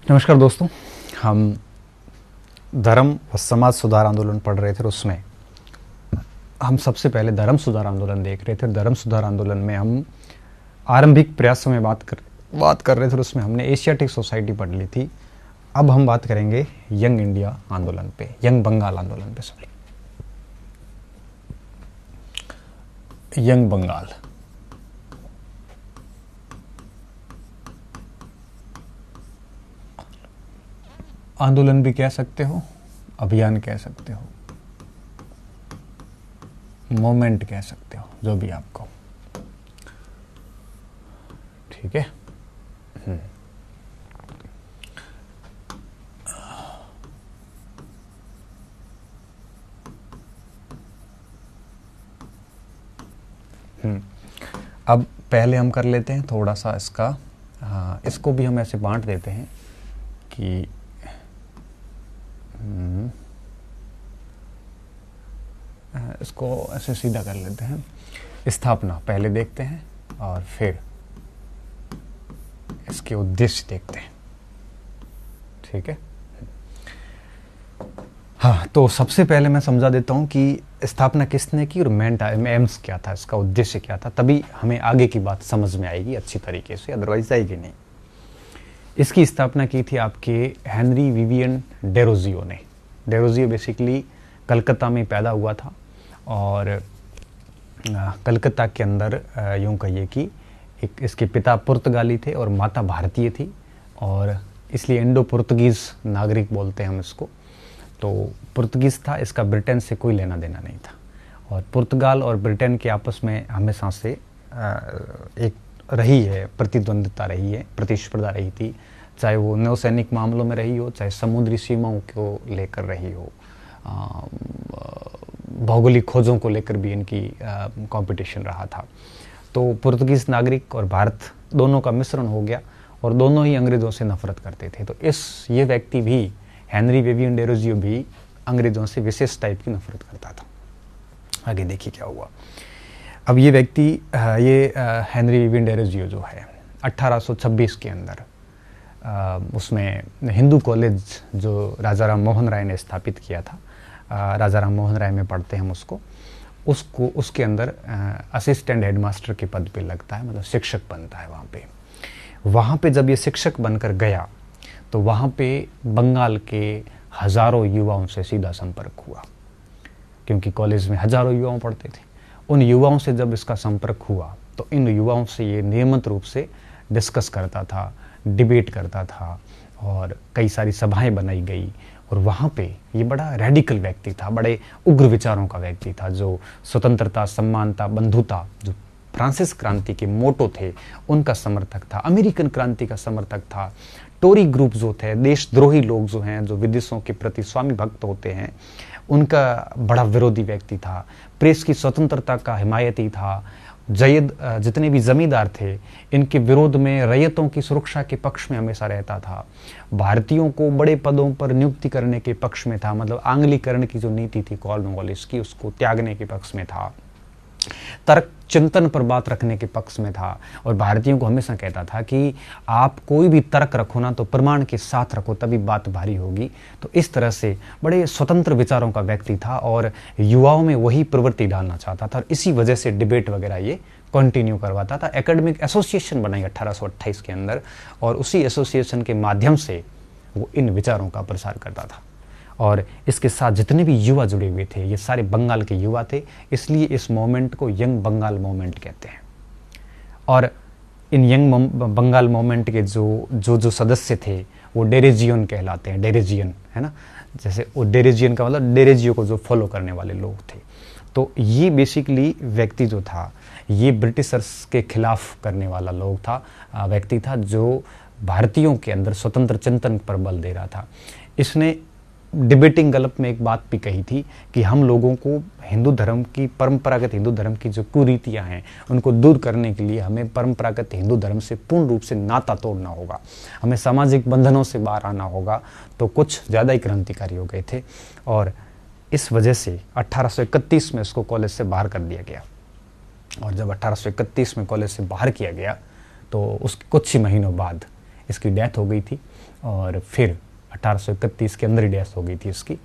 नमस्कार दोस्तों। हम धर्म व समाज सुधार आंदोलन पढ़ रहे थे और उसमें हम सबसे पहले धर्म सुधार आंदोलन देख रहे थे। धर्म सुधार आंदोलन में हम आरंभिक प्रयासों में बात कर रहे थे और उसमें हमने एशियाटिक सोसाइटी पढ़ ली थी। अब हम बात करेंगे यंग इंडिया आंदोलन पे, यंग बंगाल आंदोलन पे। सॉरी, यंग बंगाल आंदोलन भी कह सकते हो, अभियान कह सकते हो, मोमेंट कह सकते हो, जो भी आपको ठीक है। अब पहले हम कर लेते हैं थोड़ा सा इसका, इसको भी हम ऐसे बांट देते हैं कि इसको ऐसे सीधा कर लेते हैं। स्थापना पहले देखते हैं और फिर इसके उद्देश्य देखते हैं, ठीक है। हाँ, तो सबसे पहले मैं समझा देता हूँ कि स्थापना किसने की और एम्स क्या था, इसका उद्देश्य क्या था, तभी हमें आगे की बात समझ में आएगी अच्छी तरीके से, अदरवाइज आएगी नहीं। इसकी स्थापना की थी आपके हेनरी विवियन डेरोजियो ने। डेरोजियो बेसिकली कलकत्ता में पैदा हुआ था और कलकत्ता के अंदर यूँ कहिए कि एक इसके पिता पुर्तगाली थे और माता भारतीय थी, और इसलिए इंडो पुर्तगीज़ नागरिक बोलते हैं हम इसको। तो पुर्तगीज़ था, इसका ब्रिटेन से कोई लेना देना नहीं था, और पुर्तगाल और ब्रिटेन के आपस में हमेशा से एक रही है, प्रतिद्वंद्विता रही है, प्रतिस्पर्धा रही थी, चाहे वो नौसैनिक मामलों में रही हो, चाहे समुद्री सीमाओं को लेकर रही हो, भौगोलिक खोजों को लेकर भी इनकी कंपटीशन रहा था। तो पुर्तगीज़ नागरिक और भारत दोनों का मिश्रण हो गया और दोनों ही अंग्रेज़ों से नफरत करते थे। तो ये व्यक्ति भी, हेनरी विवियन डेरोजियो भी अंग्रेज़ों से विशेष टाइप की नफरत करता था। आगे देखिए क्या हुआ। अब ये व्यक्ति, ये हेनरी विवियन डेरोजियो जो है 1826 के अंदर उसमें हिंदू कॉलेज जो राजा राम मोहन राय ने स्थापित किया था, राजा राम मोहन राय में पढ़ते हैं उसको उसके अंदर असिस्टेंट हेडमास्टर के पद पे लगता है, मतलब शिक्षक बनता है वहाँ पे जब ये शिक्षक बनकर गया तो वहाँ पे बंगाल के हज़ारों युवाओं से सीधा संपर्क हुआ, क्योंकि कॉलेज में हज़ारों युवाओं पढ़ते थे। उन युवाओं से जब इसका संपर्क हुआ तो इन युवाओं से ये नियमित रूप से डिस्कस करता था, डिबेट करता था, और कई सारी सभाएं बनाई गई। और वहाँ पे ये बड़ा रेडिकल व्यक्ति था, बड़े उग्र विचारों का व्यक्ति था, जो स्वतंत्रता, समानता, बंधुता, जो फ्रांसिस क्रांति के मोटो थे उनका समर्थक था, अमेरिकन क्रांति का समर्थक था। टोरी ग्रुप जो थे, देशद्रोही लोग जो हैं, जो विदेशों के प्रति स्वामी भक्त होते हैं, उनका बड़ा विरोधी व्यक्ति था। प्रेस की स्वतंत्रता का हिमायती था। जितने भी जमींदार थे इनके विरोध में, रैयतों की सुरक्षा के पक्ष में हमेशा रहता था। भारतीयों को बड़े पदों पर नियुक्ति करने के पक्ष में था, मतलब आंग्लीकरण की जो नीति थी कॉर्नवालिस की, उसको त्यागने के पक्ष में था। तर्क चिंतन पर बात रखने के पक्ष में था, और भारतीयों को हमेशा कहता था कि आप कोई भी तर्क रखो ना तो प्रमाण के साथ रखो, तभी बात भारी होगी। तो इस तरह से बड़े स्वतंत्र विचारों का व्यक्ति था और युवाओं में वही प्रवृत्ति डालना चाहता था, और इसी वजह से डिबेट वगैरह ये कंटिन्यू करवाता था। एकेडमिक एसोसिएशन बनाई 1828 के अंदर, और उसी एसोसिएशन के माध्यम से वो इन विचारों का प्रसार करता था। और इसके साथ जितने भी युवा जुड़े हुए थे ये सारे बंगाल के युवा थे, इसलिए इस मोमेंट को यंग बंगाल मोमेंट कहते हैं। और इन यंग बंगाल मोमेंट के जो सदस्य थे वो डेरेजियन कहलाते हैं, डेरेजियन है ना, जैसे वो डेरेजियन का मतलब डेरेजियो को जो फॉलो करने वाले लोग थे। तो ये बेसिकली व्यक्ति जो था ये ब्रिटिशर्स के खिलाफ करने वाला लोग था, व्यक्ति था जो भारतीयों के अंदर स्वतंत्र चिंतन पर बल दे रहा था। इसने डिबेटिंग गल्प में एक बात भी कही थी कि हम लोगों को हिंदू धर्म की, परंपरागत हिंदू धर्म की जो कुरीतियां हैं उनको दूर करने के लिए हमें परंपरागत हिंदू धर्म से पूर्ण रूप से नाता तोड़ना होगा, हमें सामाजिक बंधनों से बाहर आना होगा। तो कुछ ज़्यादा ही क्रांतिकारी हो गए थे, और इस वजह से 1831 में उसको कॉलेज से बाहर कर दिया गया। और जब 1831 में कॉलेज से बाहर किया गया तो उसके कुछ ही महीनों बाद इसकी डेथ हो गई थी और फिर 1831 के अंदर ही डेथ हो गई थी इसकी।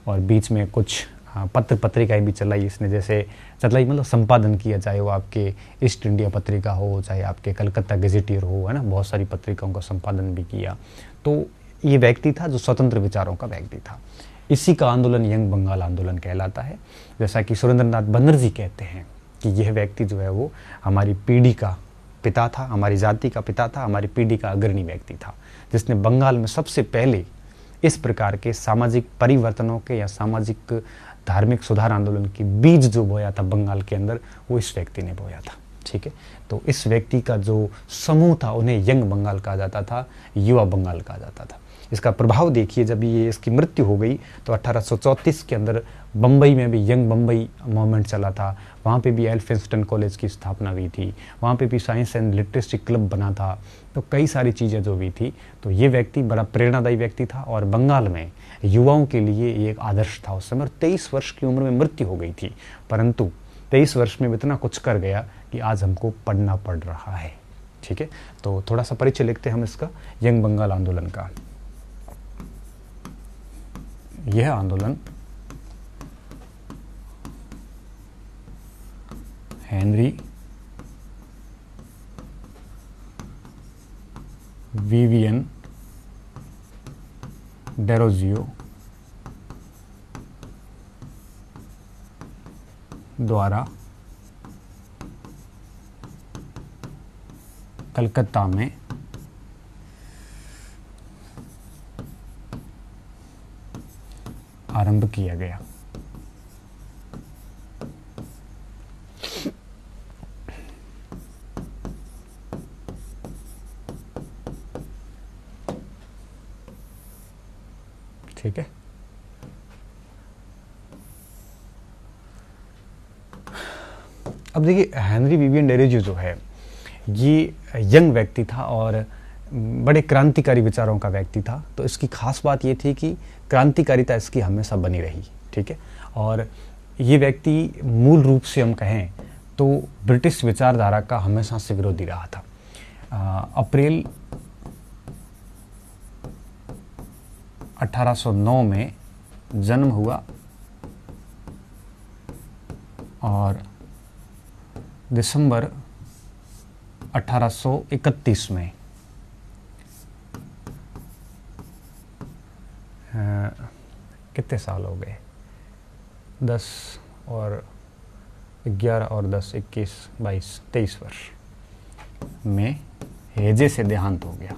और बीच में कुछ पत्र पत्रिकाएं भी चलाई इसने, जैसे चलाई मतलब संपादन किया, चाहे वो आपके ईस्ट इंडिया पत्रिका हो, चाहे आपके कलकत्ता गेजेटियर हो, है ना, बहुत सारी पत्रिकाओं का संपादन भी किया। तो ये व्यक्ति था जो स्वतंत्र विचारों का व्यक्ति था। इसी का आंदोलन यंग बंगाल आंदोलन कहलाता है। जैसा कि सुरेंद्रनाथ बनर्जी कहते हैं कि यह व्यक्ति जो है वो हमारी पीढ़ी का पिता था, हमारी जाति का पिता था, हमारी पीढ़ी का अग्रणी व्यक्ति था, जिसने बंगाल में सबसे पहले इस प्रकार के सामाजिक परिवर्तनों के या सामाजिक धार्मिक सुधार आंदोलन की बीज जो बोया था बंगाल के अंदर, वो इस व्यक्ति ने बोया था। ठीक है, तो इस व्यक्ति का जो समूह था उन्हें यंग बंगाल कहा जाता था, युवा बंगाल कहा जाता था। इसका प्रभाव देखिए, जब ये इसकी मृत्यु हो गई तो 1834 के अंदर बम्बई में भी यंग बम्बई मूवमेंट चला था। वहाँ पे भी एल्फिंस्टन कॉलेज की स्थापना हुई थी, वहाँ पे भी साइंस एंड लिटरेसी क्लब बना था। तो कई सारी चीज़ें जो हुई थी, तो ये व्यक्ति बड़ा प्रेरणादायी व्यक्ति था और बंगाल में युवाओं के लिए ये एक आदर्श था उस समय। 23 वर्ष की उम्र में मृत्यु हो गई थी, परंतु 23 वर्ष में इतना कुछ कर गया कि आज हमको पढ़ना पड़ रहा है। ठीक है, तो थोड़ा सा परिचय लिखते हैं हम इसका, यंग बंगाल आंदोलन का। यह आंदोलन हेनरी विवियन डेरोजियो द्वारा कलकत्ता में आरंभ किया गया। ठीक है, अब देखिए हेनरी विवियन डेरोजियो जो है ये यंग व्यक्ति था और बड़े क्रांतिकारी विचारों का व्यक्ति था। तो इसकी खास बात ये थी कि क्रांतिकारिता इसकी हमेशा बनी रही। ठीक है, और ये व्यक्ति मूल रूप से हम कहें तो ब्रिटिश विचारधारा का हमेशा से विरोधी रहा था। अप्रैल 1809 में जन्म हुआ और दिसंबर 1831 में कितने साल हो गए, 10 और 11 और 10 21 22 23 वर्ष में हैजे से देहांत हो गया।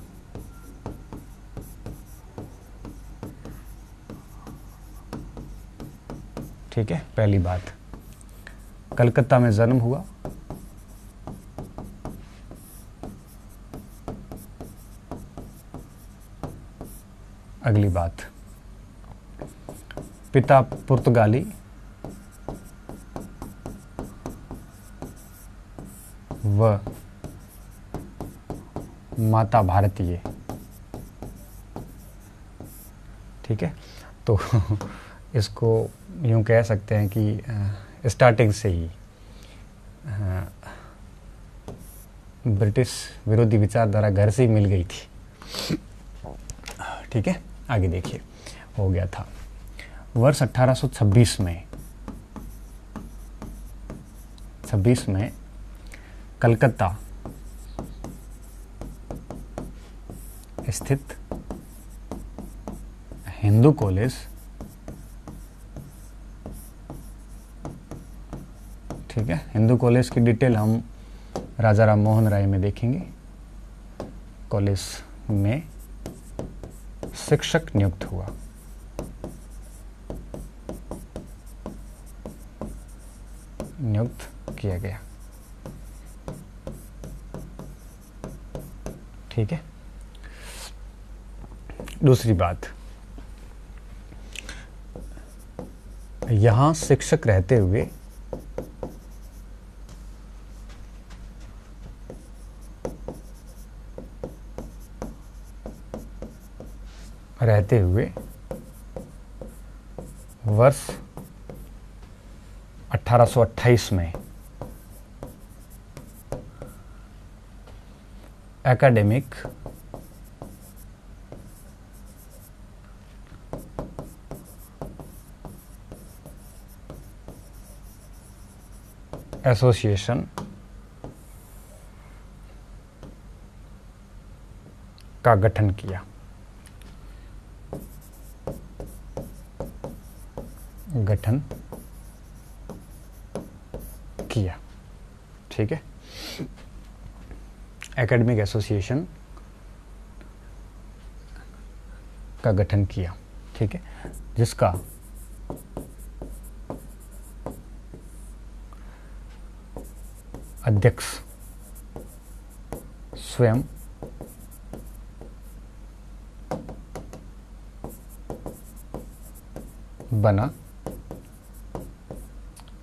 ठीक है, पहली बात, कलकत्ता में जन्म हुआ। अगली बात, पिता पुर्तगाली व माता भारतीय। ठीक है, तो इसको यूं कह सकते हैं कि स्टार्टिंग से ही ब्रिटिश विरोधी विचारधारा घर से ही मिल गई थी। ठीक है, आगे देखिए, हो गया था वर्ष 1826 में कलकत्ता स्थित हिंदू कॉलेज, ठीक है, हिंदू कॉलेज की डिटेल हम राजा राम मोहन राय में देखेंगे। कॉलेज में शिक्षक नियुक्त हुआ। नियुक्त किया गया। ठीक है, दूसरी बात, यहां शिक्षक रहते हुए वर्ष 1828 में एकेडमिक एसोसिएशन का गठन किया। ठीक है, एकेडमिक एसोसिएशन का गठन किया। ठीक है, जिसका अध्यक्ष स्वयं बना।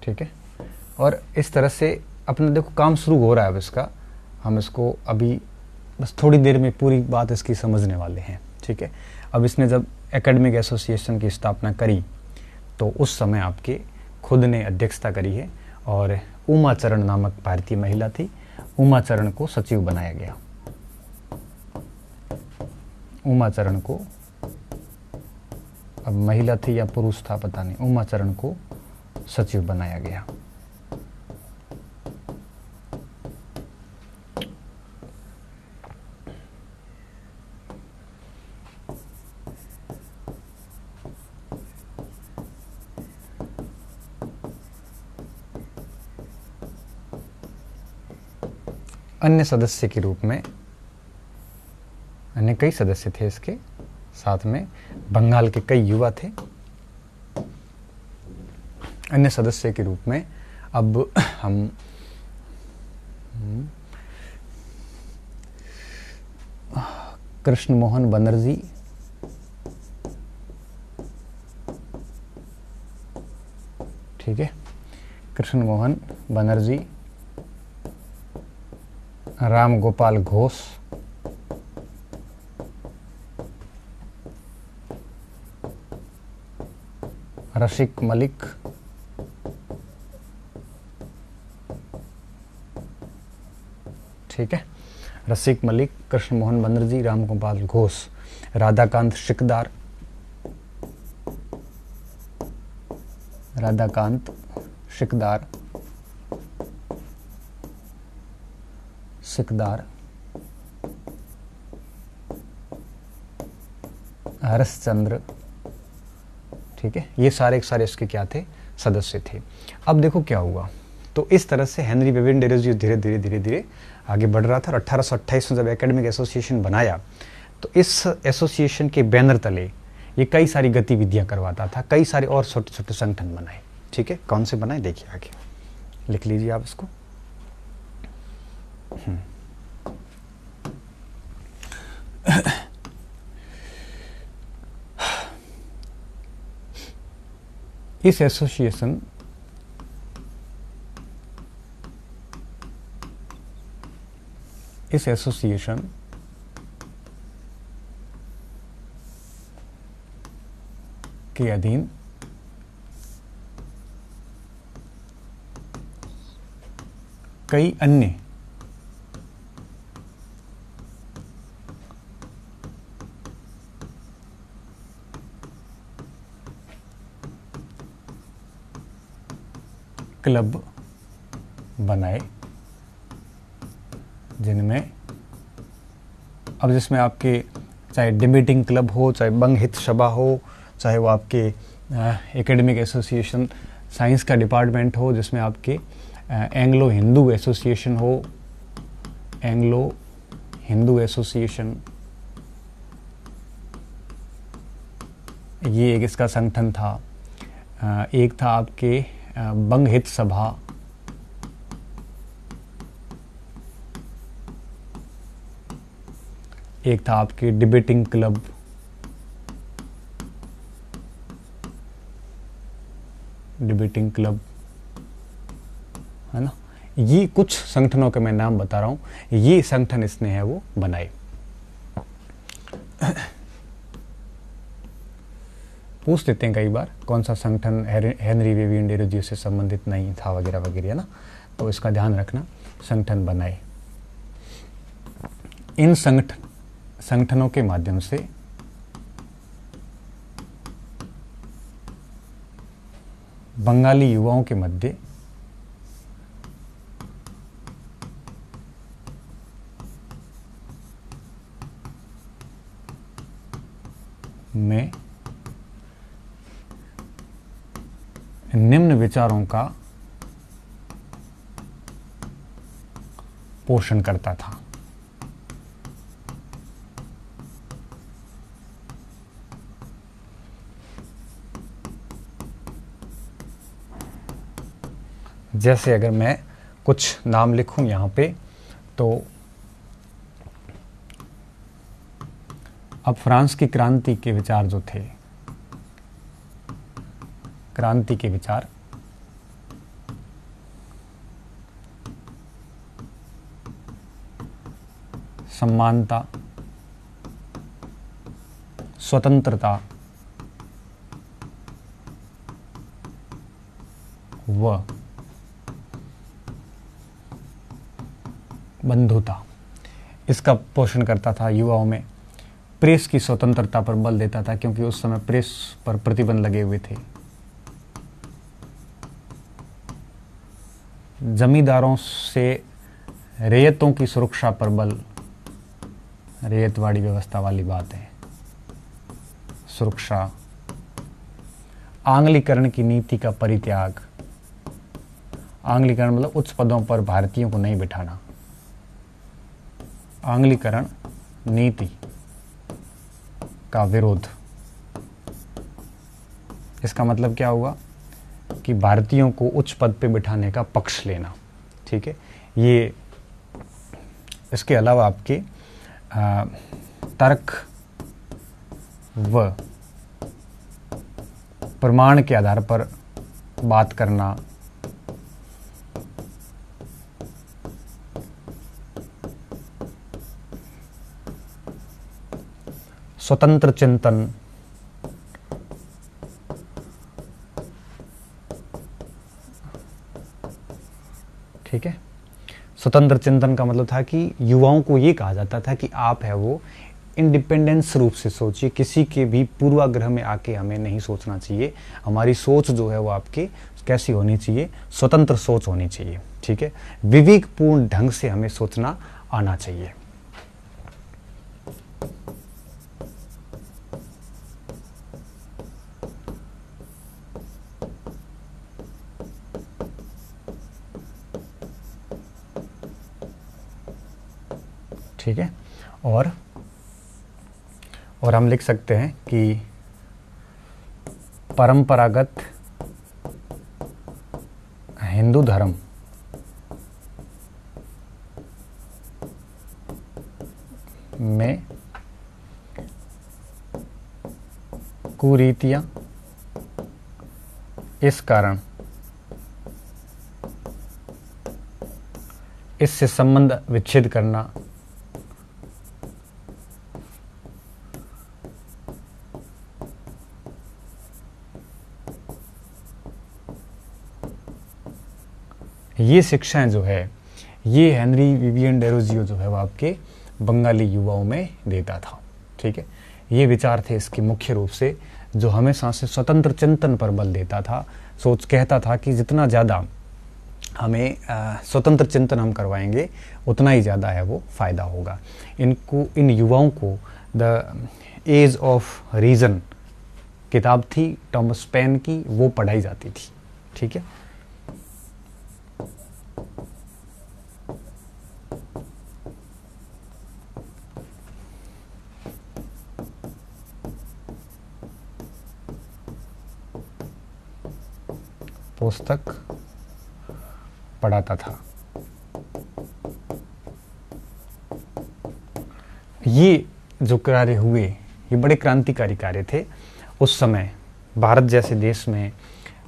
ठीक है, और इस तरह से अपना देखो काम शुरू हो रहा है अब इसका। हम इसको अभी बस थोड़ी देर में पूरी बात इसकी समझने वाले हैं। ठीक है, अब इसने जब एकेडमिक एसोसिएशन की स्थापना करी तो उस समय आपके खुद ने अध्यक्षता करी है और उमा चरण नामक भारतीय महिला थी, उमा चरण को सचिव बनाया गया। उमा चरण को, अब महिला थी या पुरुष था पता नहीं, उमा चरण को सचिव बनाया गया। अन्य सदस्य के रूप में, अन्य कई सदस्य थे इसके साथ में, बंगाल के कई युवा थे। अन्य सदस्य के रूप में अब हम कृष्ण मोहन बनर्जी, ठीक है, कृष्ण मोहन बनर्जी, राम गोपाल घोष, रशीक मलिक, ठीक है, रशीक मलिक, कृष्ण मोहन बनर्जी, राम गोपाल घोष, राधाकांत शिकदार, राधाकांत शिकदार, सिकदार, हर्षचंद्र, ठीक है, ये सारे इसके क्या थे, सदस्य थे। अब देखो क्या हुआ, तो इस तरह से हेनरी बेबिन डेरोजियो धीरे धीरे आगे बढ़ रहा था और 1828 में जब एकेडमिक एसोसिएशन बनाया तो इस एसोसिएशन के बैनर तले ये कई सारी गतिविधियां करवाता था, कई सारे और छोटे छोटे संगठन बनाए। ठीक है, कौन से बनाए देखिए आगे, लिख लीजिए आप इसको। इस एसोसिएशन के अधीन कई अन्य क्लब बनाए, जिनमें अब जिसमें आपके चाहे डिबेटिंग क्लब हो, चाहे बंग हित सभा हो, चाहे वो आपके एकेडमिक एसोसिएशन साइंस का डिपार्टमेंट हो, जिसमें आपके एंग्लो हिंदू एसोसिएशन हो, एंग्लो हिंदू एसोसिएशन, ये एक इसका संगठन था। एक था आपके बंग हित सभा, एक था आपके डिबेटिंग क्लब, है ना। ये कुछ संगठनों के मैं नाम बता रहा हूं, ये संगठन इसने है वो बनाए। पूछ लेते हैं कई बार कौन सा संगठन हेनरी बेबिन डेरोजियो से संबंधित नहीं था वगैरह वगैरह, है ना, तो इसका ध्यान रखना, संगठन बनाए। इन संगठनों के माध्यम से बंगाली युवाओं के मध्य में निम्न विचारों का पोषण करता था। जैसे अगर मैं कुछ नाम लिखूं यहां पे, तो अब फ्रांस की क्रांति के विचार जो थे, क्रांति के विचार समानता, स्वतंत्रता व बंधुता, इसका पोषण करता था युवाओं में। प्रेस की स्वतंत्रता पर बल देता था, क्योंकि उस समय प्रेस पर प्रतिबंध लगे हुए थे। जमींदारों से रैयतों की सुरक्षा पर बल, रैयतवाड़ी व्यवस्था वाली बात है, सुरक्षा। आंग्लीकरण की नीति का परित्याग, आंग्लीकरण मतलब उच्च पदों पर भारतीयों को नहीं बिठाना। आंग्लीकरण नीति का विरोध, इसका मतलब क्या हुआ कि भारतीयों को उच्च पद पे बिठाने का पक्ष लेना। ठीक है, ये इसके अलावा आपके तर्क व प्रमाण के आधार पर बात करना, स्वतंत्र चिंतन, ठीक है। स्वतंत्र चिंतन का मतलब था कि युवाओं को ये कहा जाता था कि आप है वो इंडिपेंडेंस रूप से सोचिए, किसी के भी पूर्वाग्रह में आके हमें नहीं सोचना चाहिए। हमारी सोच जो है वो आपकी कैसी होनी चाहिए, स्वतंत्र सोच होनी चाहिए। ठीक है, विवेकपूर्ण ढंग से हमें सोचना आना चाहिए। ठीक है, और हम लिख सकते हैं कि परंपरागत हिंदू धर्म में कुरीतियां इस कारण इससे संबंध विच्छेद करना ये शिक्षाएं जो है ये हेनरी विवियन डेरोजियो जो है वो आपके बंगाली युवाओं में देता था। ठीक है, ये विचार थे इसके मुख्य रूप से, जो हमेशा से स्वतंत्र चिंतन पर बल देता था। सोच कहता था कि जितना ज़्यादा हमें स्वतंत्र चिंतन हम करवाएंगे उतना ही ज़्यादा है वो फायदा होगा। इन युवाओं को द एज ऑफ रीज़न किताब थी टॉमस पेन की, वो पढ़ाई जाती थी। ठीक है, पुस्तक पढ़ाता था। ये जो कार्य हुए ये बड़े क्रांतिकारी कार्य थे उस समय भारत जैसे देश में।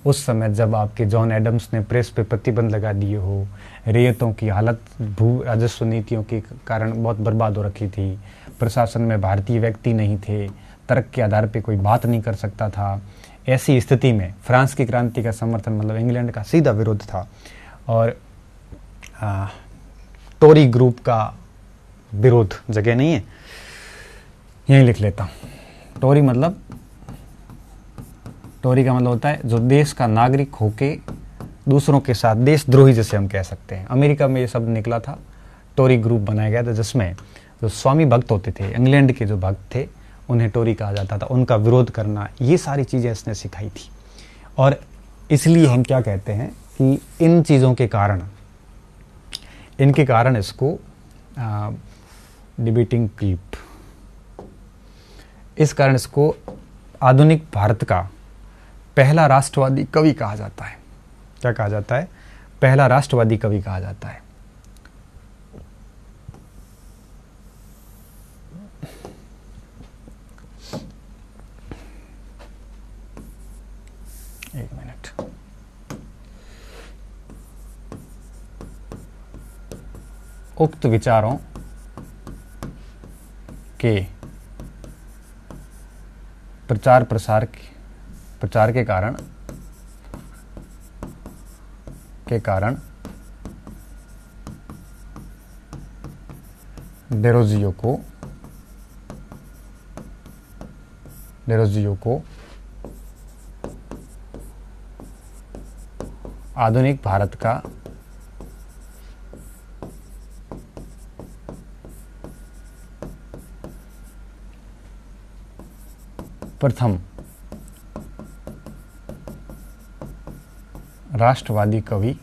उस समय जब आपके जॉन एडम्स ने प्रेस पे प्रतिबंध लगा दिए हो, रैयतों की हालत भू राजस्व नीतियों के कारण बहुत बर्बाद हो रखी थी, प्रशासन में भारतीय व्यक्ति नहीं थे, तर्क के आधार पे कोई बात नहीं कर सकता था, ऐसी स्थिति में फ्रांस की क्रांति का समर्थन मतलब इंग्लैंड का सीधा विरोध था। और टोरी ग्रुप का विरोध, जगह नहीं है यहीं लिख लेता हूँ। टोरी का मतलब होता है जो देश का नागरिक होके दूसरों के साथ देशद्रोही, जैसे हम कह सकते हैं। अमेरिका में ये शब्द निकला था, टोरी ग्रुप बनाया गया था, जिसमें जो स्वामी भक्त होते थे, इंग्लैंड के जो भक्त थे, उन्हें टोरी कहा जाता था, उनका विरोध करना, ये सारी चीज़ें इसने सिखाई थी। और इसलिए हम क्या कहते हैं कि इन चीज़ों के कारण, इनके कारण इसको डिबेटिंग क्लिप, इस कारण इसको आधुनिक भारत का पहला राष्ट्रवादी कवि कहा जाता है। क्या कहा जाता है? पहला राष्ट्रवादी कवि कहा जाता है। एक मिनट। उक्त विचारों के प्रचार के कारण डेरोजियो को आधुनिक भारत का प्रथम राष्ट्रवादी कवि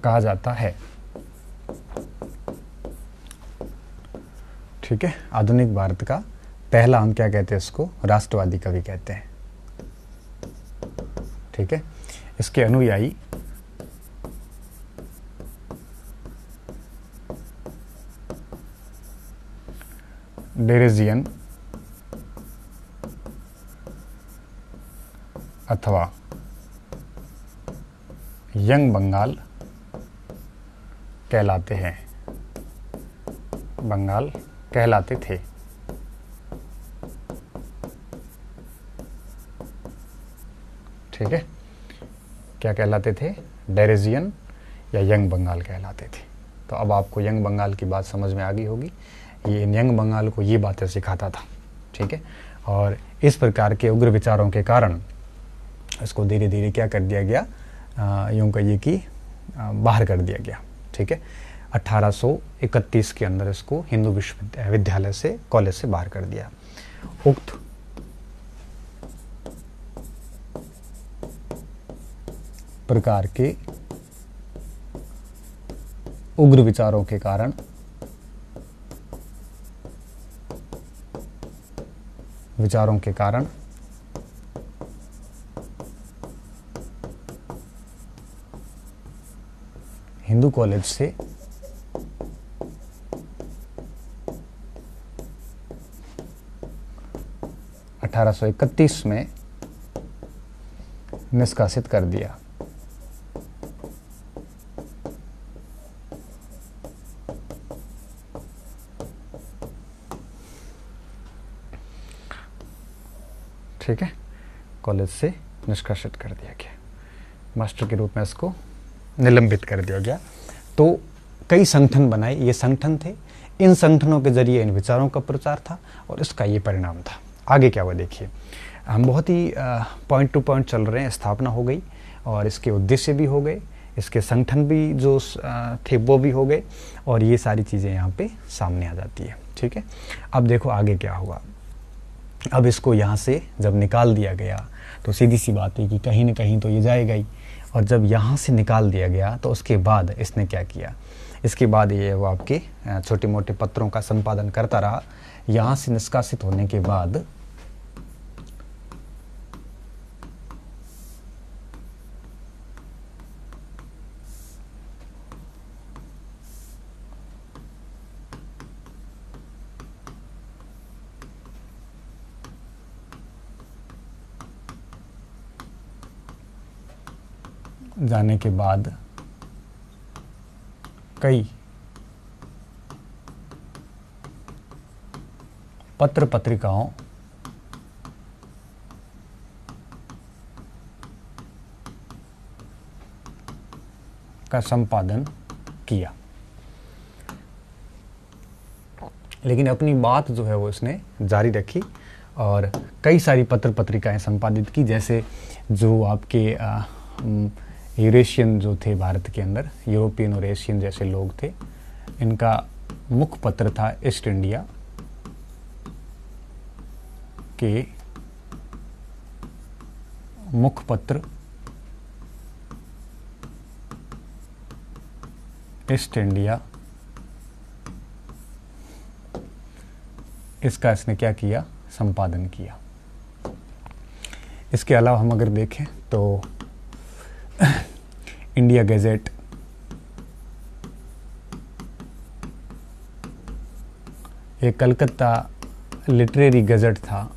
कहा जाता है। ठीक है, आधुनिक भारत का पहला, हम क्या कहते हैं इसको? राष्ट्रवादी कवि कहते हैं। ठीक है, इसके अनुयायी डेरेजियन अथवा यंग बंगाल कहलाते हैं, बंगाल कहलाते थे। ठीक है, क्या कहलाते थे? डेरेजियन या यंग बंगाल कहलाते थे। तो अब आपको यंग बंगाल की बात समझ में आ गई होगी। ये यंग बंगाल को ये बातें सिखाता था। ठीक है, और इस प्रकार के उग्र विचारों के कारण इसको धीरे धीरे क्या कर दिया गया? यूं कहिए कि बाहर कर दिया गया। ठीक है, 1831 के अंदर इसको हिंदू विश्वविद्यालय से, कॉलेज से बाहर कर दिया। उक्त प्रकार के उग्र विचारों के कारण हिंदू कॉलेज से (1831) में निष्कासित कर दिया। ठीक है, कॉलेज से निष्कासित कर दिया गया, मास्टर के रूप में इसको निलंबित कर दिया गया। तो कई संगठन बनाए, ये संगठन थे, इन संगठनों के जरिए इन विचारों का प्रचार था और इसका ये परिणाम था। आगे क्या हुआ देखिए, हम बहुत ही पॉइंट टू पॉइंट चल रहे हैं। स्थापना हो गई और इसके उद्देश्य भी हो गए, इसके संगठन भी जो थे वो भी हो गए, और ये सारी चीज़ें यहाँ पे सामने आ जाती है। ठीक है, अब देखो आगे क्या हुआ। अब इसको यहाँ से जब निकाल दिया गया तो सीधी सी बात है कि कहीं ना कहीं तो ये जाएगा ही, और जब यहाँ से निकाल दिया गया तो उसके बाद इसने क्या किया? इसके बाद ये वो आपके छोटे मोटे पत्रों का संपादन करता रहा। यहाँ से निष्कासित होने के बाद जाने के बाद कई पत्र पत्रिकाओं का संपादन किया, लेकिन अपनी बात जो है वो इसने जारी रखी और कई सारी पत्र पत्रिकाएं संपादित की। जैसे जो आपके यूरेशियन जो थे भारत के अंदर, यूरोपियन और एशियन जैसे लोग थे, इनका मुखपत्र था ईस्ट इंडिया के मुखपत्र ईस्ट इंडिया, इसका इसने क्या किया, संपादन किया। इसके अलावा हम अगर देखें तो इंडिया गैजेट, एक कलकत्ता लिटरेरी गजट था,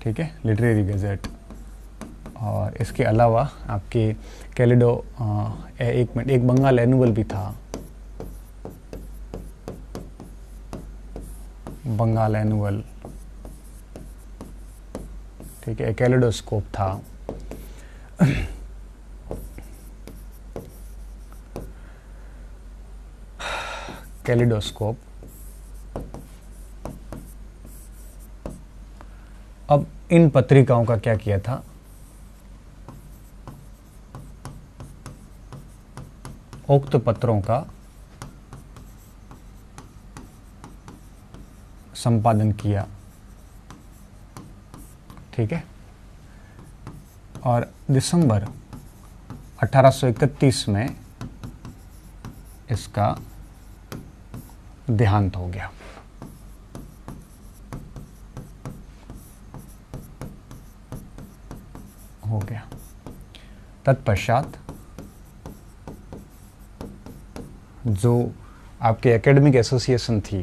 ठीक है, लिटरेरी गजट। और इसके अलावा आपके कैलिडो, एक मिनट, एक बंगाल एनुअल भी था, बंगाल एनुअल, ठीक है, कैलिडोस्कोप था, कैलिडोस्कोप। अब इन पत्रिकाओं का क्या किया था, उक्त पत्रों का संपादन किया, ठीक है। और दिसंबर 1831 में इसका देहांत हो गया। तत्पश्चात जो आपके एकेडमिक एसोसिएशन थी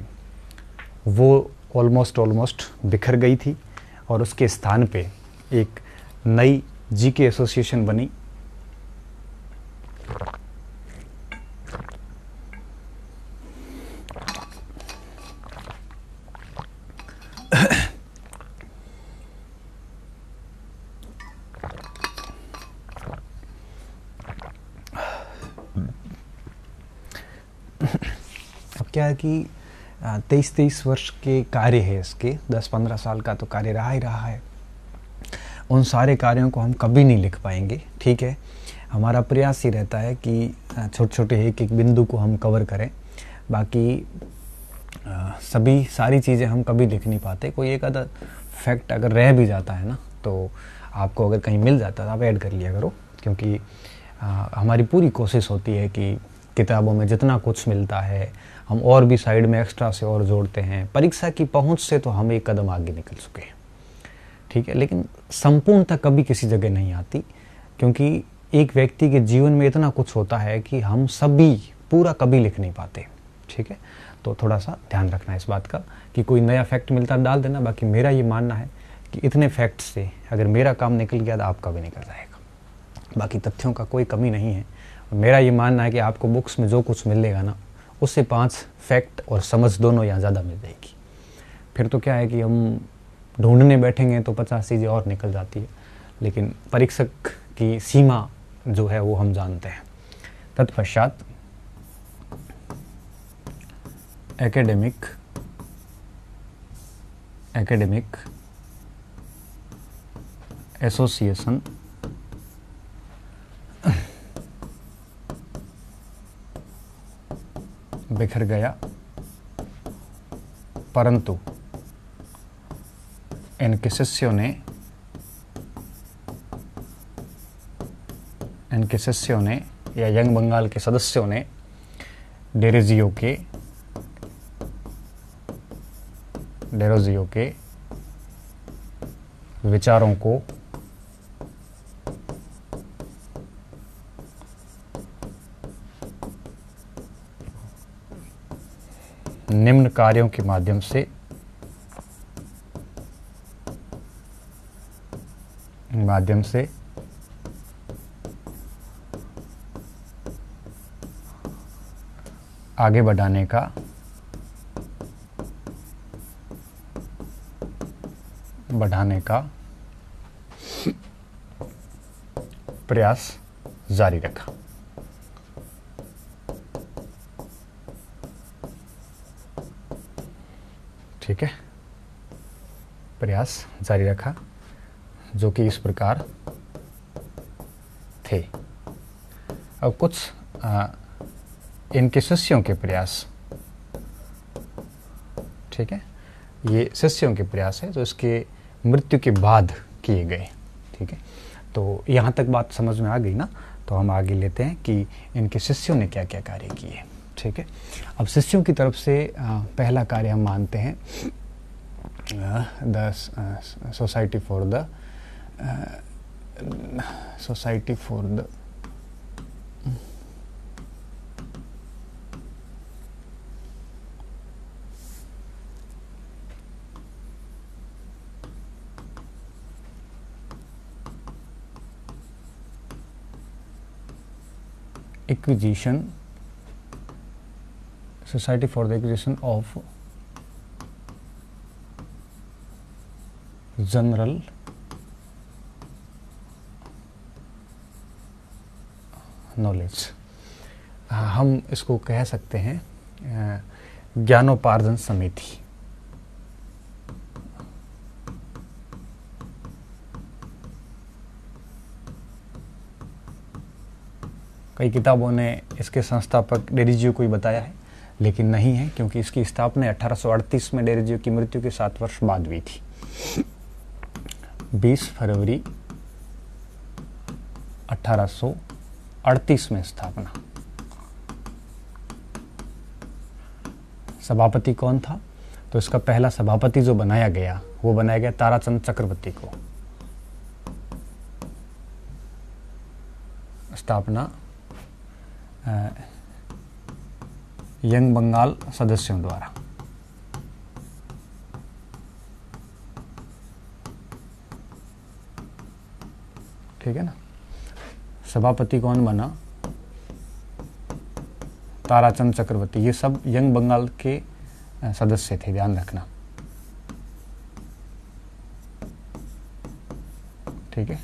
वो ऑलमोस्ट बिखर गई थी और उसके स्थान पे एक नई जीके एसोसिएशन बनी। अब क्या है कि 23 वर्ष के कार्य है इसके, 10-15 साल का तो कार्य रहा ही रहा है। उन सारे कार्यों को हम कभी नहीं लिख पाएंगे, ठीक है। हमारा प्रयास ही रहता है कि छोटे छोटे एक एक बिंदु को हम कवर करें, बाकी सभी सारी चीज़ें हम कभी लिख नहीं पाते। कोई एक आधा फैक्ट अगर रह भी जाता है ना, तो आपको अगर कहीं मिल जाता है तो आप ऐड कर लिया करो, क्योंकि हमारी पूरी कोशिश होती है कि किताबों में जितना कुछ मिलता है हम और भी साइड में एक्स्ट्रा से और जोड़ते हैं। परीक्षा की पहुंच से तो हम एक कदम आगे निकल चुके हैं, ठीक है, लेकिन संपूर्णता कभी किसी जगह नहीं आती, क्योंकि एक व्यक्ति के जीवन में इतना कुछ होता है कि हम सभी पूरा कभी लिख नहीं पाते, ठीक है। तो थोड़ा सा ध्यान रखना इस बात का कि कोई नया फैक्ट मिलता डाल देना। बाकी मेरा ये मानना है कि इतने फैक्ट से अगर मेरा काम निकल गया तो आपका भी निकल जाएगा। बाकी तथ्यों का कोई कमी नहीं है। मेरा ये मानना है कि आपको बुक्स में जो कुछ मिलेगा ना, उससे 5 फैक्ट और समझ दोनों यहाँ ज़्यादा मिल जाएगी। फिर तो क्या है कि हम ढूंढने बैठेंगे तो 50 चीज़ें और निकल जाती है, लेकिन परीक्षक की सीमा जो है वो हम जानते हैं। तत्पश्चात एकेडमिक एसोसिएशन बिखर गया, परंतु इनके शिष्यों ने या यंग बंगाल के सदस्यों ने डेरोजियो के विचारों को निम्न कार्यों के माध्यम से आगे बढ़ाने का प्रयास जारी रखा। ठीक है। प्रयास जारी रखा, जो कि इस प्रकार थे। अब कुछ इनके शिष्यों के प्रयास, ठीक है, ये शिष्यों के प्रयास है जो इसके मृत्यु के बाद किए गए, ठीक है। तो यहाँ तक बात समझ में आ गई ना। तो हम आगे लेते हैं कि इनके शिष्यों ने क्या क्या कार्य किए, ठीक है। अब शिष्यों की तरफ से पहला कार्य हम मानते हैं the society for the acquisition, Society for the Acquisition of General Knowledge, हम इसको कह सकते हैं ज्ञानोपार्जन समिति। कई किताबों ने इसके संस्थापक डेरिजियो को ही बताया है, लेकिन नहीं है, क्योंकि इसकी स्थापना 1838 में डेरिजियो की मृत्यु के 7 वर्ष बाद हुई थी। 20 फरवरी 1838 में स्थापना। सभापति कौन था? तो इसका पहला सभापति जो बनाया गया वो बनाया गया ताराचंद चक्रवर्ती को। स्थापना यंग बंगाल सदस्यों द्वारा। ठीक है ना। सभापति कौन बना? ताराचंद चक्रवर्ती। ये सब यंग बंगाल के सदस्य थे, ध्यान रखना। ठीक है,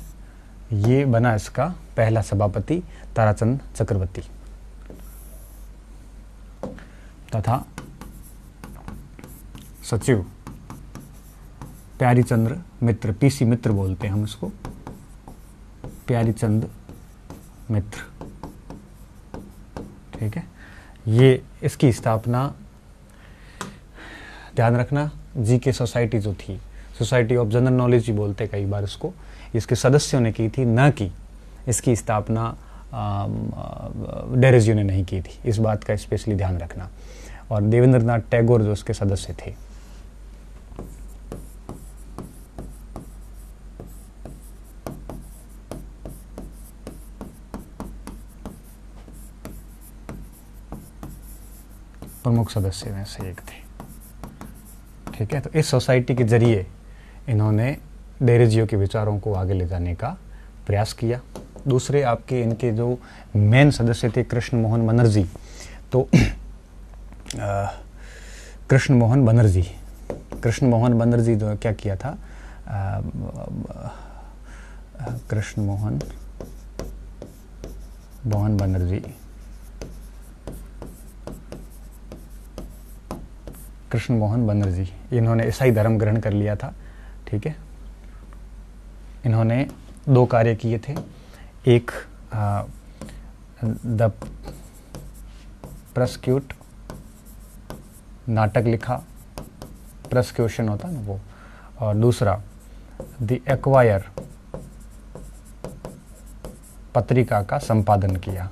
ये बना इसका पहला सभापति ताराचंद चक्रवर्ती तथा सचिव प्यारीचंद्र मित्र, पीसी मित्र बोलते हैं हम इसको, प्यारीचंद मित्र। ठीक है, ये इसकी स्थापना, ध्यान रखना, जीके सोसाइटी जो थी, सोसाइटी ऑफ जनरल नॉलेज ही बोलते कई बार इसको, इसके सदस्यों ने की थी, न कि इसकी स्थापना डेरेजियो ने नहीं की थी। इस बात का स्पेशली ध्यान रखना। और देवेंद्रनाथ टैगोर जो उसके सदस्य थे। प्रमुख सदस्य में से एक थे। ठीक है, तो इस सोसाइटी के जरिए इन्होंने डेरेजियो के विचारों को आगे ले जाने का प्रयास किया। दूसरे आपके इनके जो मेन सदस्य थे कृष्ण मोहन बनर्जी। तो कृष्ण मोहन बनर्जी जो क्या किया था, कृष्ण मोहन बनर्जी इन्होंने ईसाई धर्म ग्रहण कर लिया था। ठीक है, इन्होंने दो कार्य किए थे। एक द प्रोसिक्यूट, नाटक लिखा, प्रोसिक्यूशन होता है ना वो, और दूसरा द एक्वायर, पत्रिका का संपादन किया।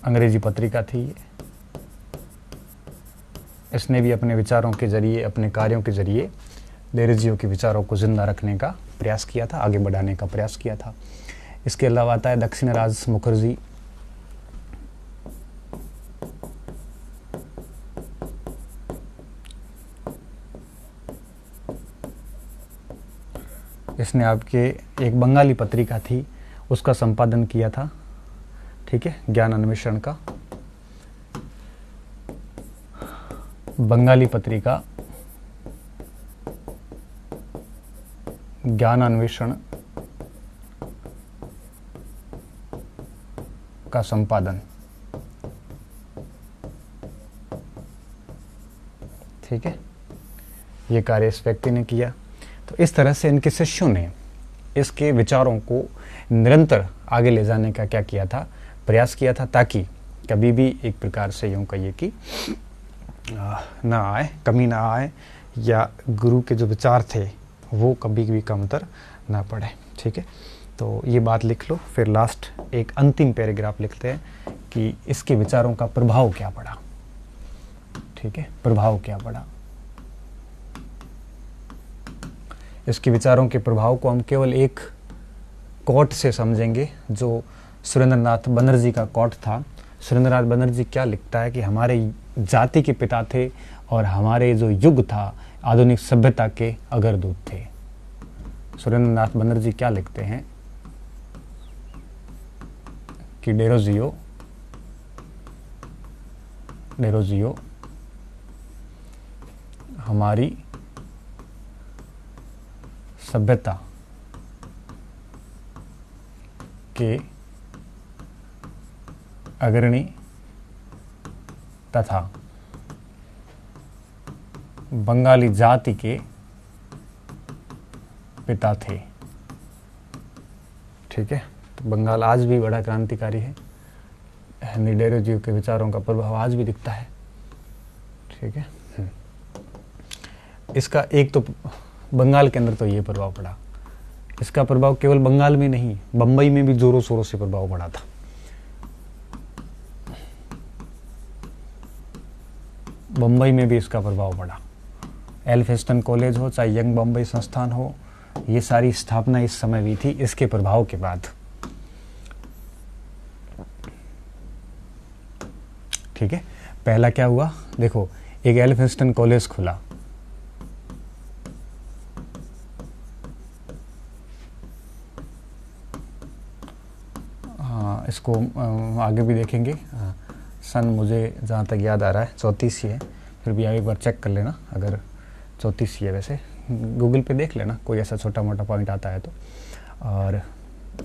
अंग्रेजी पत्रिका थी ये। इसने भी अपने विचारों के जरिए, अपने कार्यों के जरिए डेरेजियो के विचारों को जिंदा रखने का प्रयास किया था, आगे बढ़ाने का प्रयास किया था। इसके अलावा आता है दक्षिण राज मुखर्जी। इसने आपके एक बंगाली पत्रिका थी उसका संपादन किया था। ठीक है, ज्ञान अन्वेषण का, बंगाली पत्रिका ज्ञान अन्वेषण का संपादन। ठीक है, ये कार्य इस व्यक्ति ने किया। तो इस तरह से इनके शिष्यों ने इसके विचारों को निरंतर आगे ले जाने का क्या किया था, प्रयास किया था, ताकि कभी भी एक प्रकार से यूँ कहिए कि ना आए, कमी ना आए, या गुरु के जो विचार थे वो कभी भी कमतर ना पड़े। ठीक है, तो ये बात लिख लो। फिर लास्ट एक अंतिम पैराग्राफ लिखते हैं कि इसके विचारों का प्रभाव क्या पड़ा। ठीक है, प्रभाव क्या पड़ा। इसके विचारों के प्रभाव को हम केवल एक कोट से समझेंगे, जो सुरेंद्रनाथ बनर्जी का कोट था। सुरेंद्रनाथ बनर्जी क्या लिखता है कि हमारे जाति के पिता थे और हमारे जो युग था आधुनिक सभ्यता के अग्रदूत थे। सुरेंद्रनाथ बनर्जी क्या लिखते हैं कि डेरोजियो हमारी सभ्यता के अग्रणी तथा बंगाली जाति के पिता थे। ठीक है, तो बंगाल आज भी बड़ा क्रांतिकारी है। हेनरी डेरोजियो के विचारों का प्रभाव आज भी दिखता है। ठीक है, इसका एक तो बंगाल के अंदर तो ये प्रभाव पड़ा, इसका प्रभाव केवल बंगाल में नहीं, बंबई में भी जोरों शोरों से प्रभाव पड़ा था। बंबई में भी इसका प्रभाव पड़ा। एल्फिंस्टन कॉलेज हो चाहे यंग बम्बई संस्थान हो, ये सारी स्थापना इस समय हुई थी इसके प्रभाव के बाद। ठीक है, पहला क्या हुआ, देखो एक एल्फिंस्टन कॉलेज खुला, इसको आगे भी देखेंगे। सन मुझे जहाँ तक याद आ रहा है 34 ही है, फिर भी आप एक बार चेक कर लेना अगर 34 ही है। वैसे गूगल पे देख लेना, कोई ऐसा छोटा मोटा पॉइंट आता है तो। और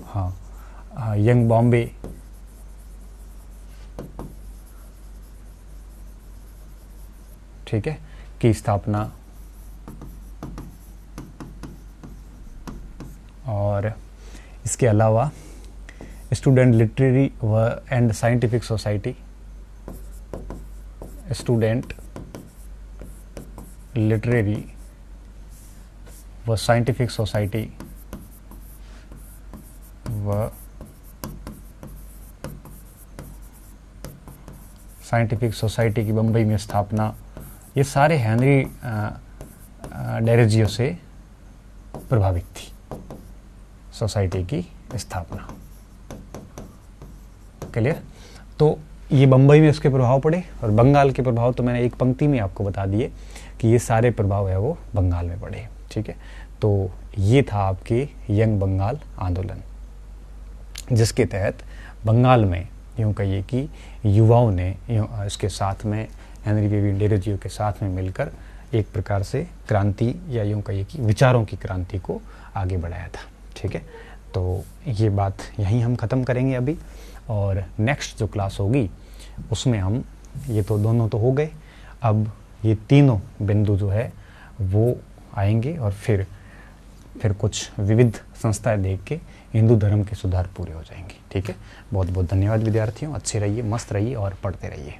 हाँ, यंग बॉम्बे ठीक है की स्थापना, और इसके अलावा स्टूडेंट लिटरेरी व and scientific society, student literary व साइंटिफिक सोसाइटी व साइंटिफिक सोसाइटी की बम्बई में स्थापना, ये सारे हेनरी डेरोजियो से प्रभावित थी सोसाइटी की स्थापना। क्लियर। तो ये बम्बई में इसके प्रभाव पड़े, और बंगाल के प्रभाव तो मैंने एक पंक्ति में आपको बता दिए कि ये सारे प्रभाव है वो बंगाल में पड़े। ठीक है, तो ये था आपके यंग बंगाल आंदोलन, जिसके तहत बंगाल में यूँ कहिए कि युवाओं ने इसके साथ में हेनरी डेविड डेरोजियो के साथ में मिलकर एक प्रकार से क्रांति, या यूँ कहिए कि विचारों की क्रांति को आगे बढ़ाया था। ठीक है, तो ये बात यहीं हम ख़त्म करेंगे अभी, और नेक्स्ट जो क्लास होगी उसमें हम, ये तो दोनों तो हो गए, अब ये तीनों बिंदु जो है वो आएंगे, और फिर कुछ विविध संस्थाएं देख के हिंदू धर्म के सुधार पूरे हो जाएंगे। ठीक है, बहुत बहुत धन्यवाद विद्यार्थियों, अच्छे रहिए, मस्त रहिए और पढ़ते रहिए।